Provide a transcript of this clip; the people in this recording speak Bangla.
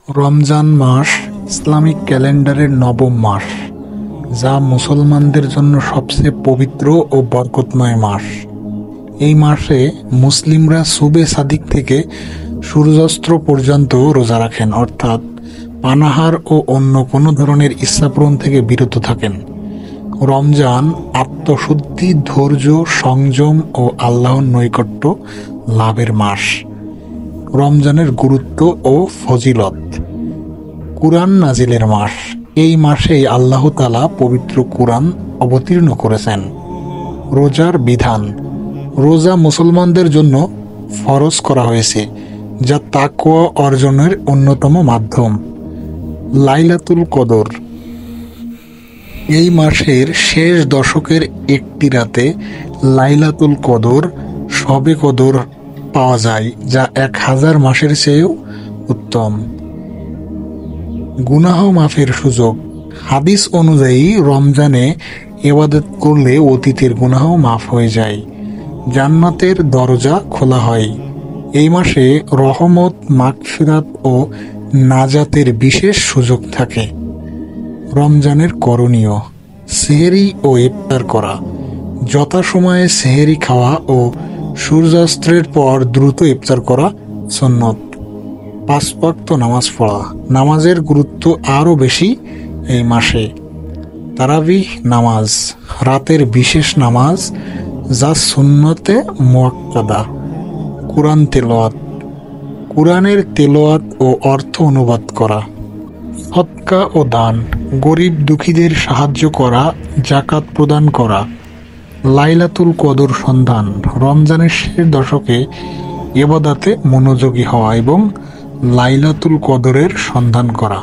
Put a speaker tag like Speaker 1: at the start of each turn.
Speaker 1: রমজান মাস ইসলামিক ক্যালেন্ডারের নবম মাস, যা মুসলমানদের জন্য সবচেয়ে পবিত্র ও বরকতময় মাস। এই মাসে মুসলিমরা সুবে সাদিক থেকে সূর্যাস্ত পর্যন্ত রোজা রাখেন, অর্থাৎ পানাহার ও অন্য কোনো ধরনের ইচ্ছাপূরণ থেকে বিরত থাকেন। রমজান আত্মশুদ্ধি, ধৈর্য, সংযম ও আল্লাহর নৈকট্য লাভের মাস। রমজানের গুরুত্ব ও ফজিলত। কুরআন নাজিলের মাস। এই মাসেই আল্লাহ তাআলা পবিত্র কুরআন অবতীর্ণ করেছেন। রোজার বিধান। রোজা মুসলমানদের জন্য ফরজ করা হয়েছে, যা তাকওয়া অর্জনের অন্যতম মাধ্যম। লাইলাতুল কদর। এই মাসের শেষ দশকের একটি রাতে লাইলাতুল কদর, শবে কদর পাওয়া যায়, যা 1000 মাসের চেয়েও উত্তম। গুনাহ মাফের সুযোগ। হাদিস অনুযায়ী রমজানে ইবাদত করলে অতীতের গুনাহ মাফ হয়ে যায়, জান্নাতের দরজা খোলা হয়। এই মাসে রহমত, মাগফিরাত ও নাজাতের বিশেষ সুযোগ থাকে। রমজানের করণীয়। সেহরি ও ইফতার করা। যথাসময়ে সেহরি খাওয়া ও সূর্যাস্তের পর দ্রুত ইফতার করা সুন্নত। 5 ওয়াক্ত নামাজ পড়া। নামাজের গুরুত্ব আরও বেশি এই মাসে। তারাবিহ নামাজ, রাতের বিশেষ নামাজ, যা সুন্নতে মুআক্কাদা। কুরআন তেলাওয়াত। কুরআনের তেলাওয়াত ও অর্থ অনুবাদ করা। সদকা ও দান। গরিব দুঃখীদের সাহায্য করা, যাকাত প্রদান করা। লাইলাতুল কদর সন্ধান। রমজানের শেষ দশকে ইবাদতে মনোযোগী হওয়া এবং লাইলাতুল কদরের সন্ধান করা।